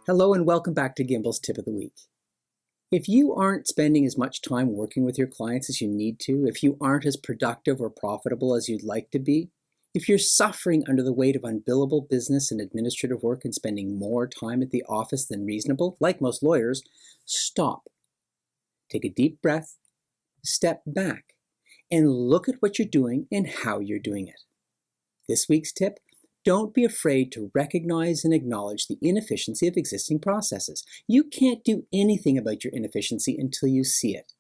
Hello and welcome back to Gimbal's Tip of the Week. If you aren't spending as much time working with your clients as you need to, if you aren't as productive or profitable as you'd like to be, if you're suffering under the weight of unbillable business and administrative work and spending more time at the office than reasonable, like most lawyers, stop. Take a deep breath, step back, and look at what you're doing and how you're doing it. This week's tip: don't be afraid to recognize and acknowledge the inefficiency of existing processes. You can't do anything about your inefficiency until you see it.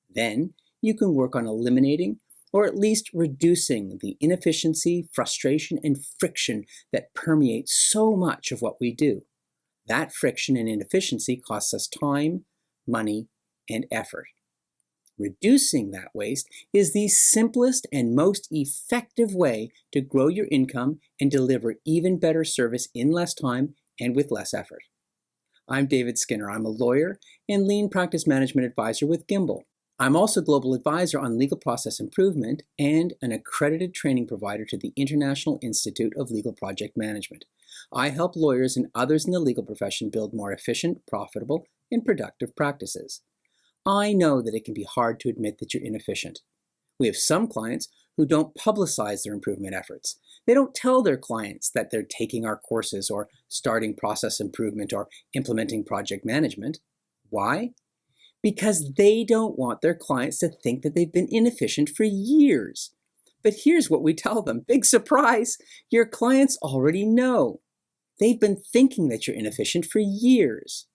Then you can work on eliminating or at least reducing the inefficiency, frustration, and friction that permeates so much of what we do. That friction and inefficiency costs us time, money, and effort. Reducing that waste is the simplest and most effective way to grow your income and deliver even better service in less time and with less effort. I'm David Skinner. I'm a lawyer and lean practice management advisor with Gimbal. I'm also global advisor on legal process improvement and an accredited training provider to the International Institute of Legal Project Management. I help lawyers and others in the legal profession build more efficient, profitable, and productive practices. I know that it can be hard to admit that you're inefficient. We have some clients who don't publicize their improvement efforts. They don't tell their clients that they're taking our courses or starting process improvement or implementing project management. Why? Because they don't want their clients to think that they've been inefficient for years. But here's what we tell them. Big surprise! Your clients already know. They've been thinking that you're inefficient for years.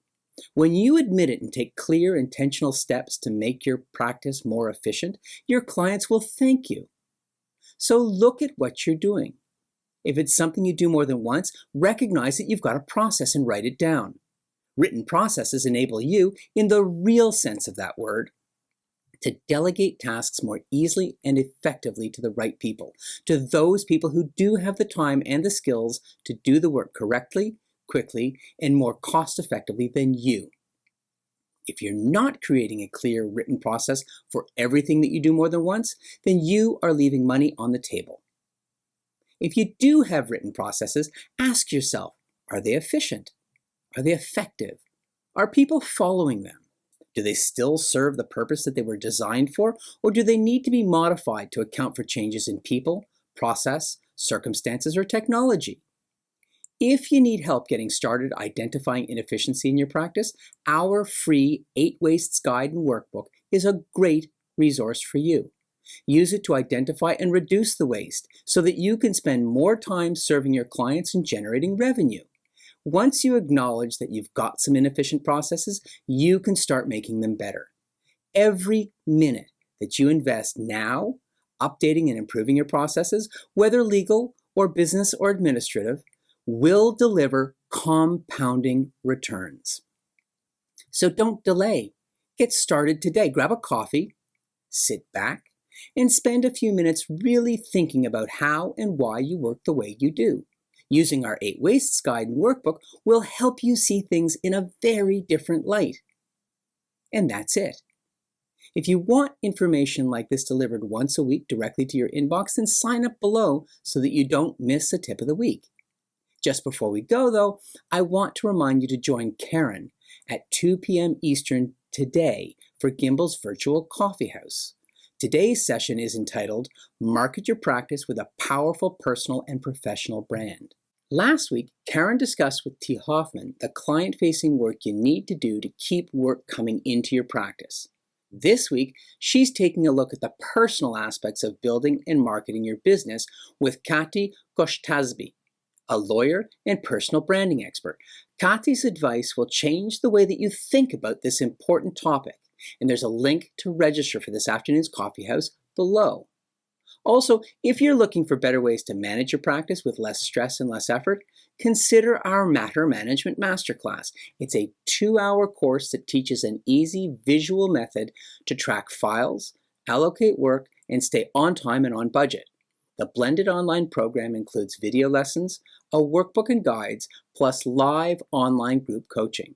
When you admit it and take clear, intentional steps to make your practice more efficient, your clients will thank you. So look at what you're doing. If it's something you do more than once, recognize that you've got a process and write it down. Written processes enable you, in the real sense of that word, to delegate tasks more easily and effectively to the right people, to those people who do have the time and the skills to do the work correctly, quickly, and more cost-effectively than you. If you're not creating a clear written process for everything that you do more than once, then you are leaving money on the table. If you do have written processes, ask yourself, are they efficient? Are they effective? Are people following them? Do they still serve the purpose that they were designed for, or do they need to be modified to account for changes in people, process, circumstances, or technology? If you need help getting started identifying inefficiency in your practice, our free 8 Wastes Guide and Workbook is a great resource for you. Use it to identify and reduce the waste so that you can spend more time serving your clients and generating revenue. Once you acknowledge that you've got some inefficient processes, you can start making them better. Every minute that you invest now, updating and improving your processes, whether legal or business or administrative, will deliver compounding returns. So don't delay. Get started today. Grab a coffee, sit back, and spend a few minutes really thinking about how and why you work the way you do. Using our 8 Wastes Guide and Workbook will help you see things in a very different light. And that's it. If you want information like this delivered once a week directly to your inbox, then sign up below so that you don't miss a tip of the week. Just before we go, though, I want to remind you to join Karen at 2 p.m. Eastern today for Gimbal's virtual coffee house. Today's session is entitled Market Your Practice with a Powerful Personal and Professional Brand. Last week, Karen discussed with T. Hoffman the client-facing work you need to do to keep work coming into your practice. This week, she's taking a look at the personal aspects of building and marketing your business with Kati Koshtasby, a lawyer and personal branding expert. Kati's advice will change the way that you think about this important topic, and there's a link to register for this afternoon's coffee house below. Also, if you're looking for better ways to manage your practice with less stress and less effort, consider our Matter Management Masterclass. It's a 2-hour course that teaches an easy visual method to track files, allocate work, and stay on time and on budget. The blended online program includes video lessons, a workbook and guides, plus live online group coaching.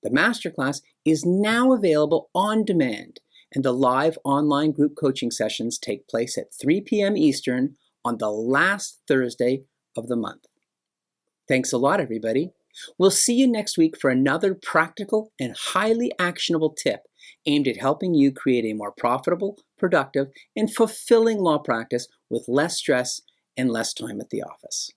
The Masterclass is now available on demand, and the live online group coaching sessions take place at 3 p.m. Eastern on the last Thursday of the month. Thanks a lot, everybody. We'll see you next week for another practical and highly actionable tip aimed at helping you create a more profitable, productive, and fulfilling law practice with less stress and less time at the office.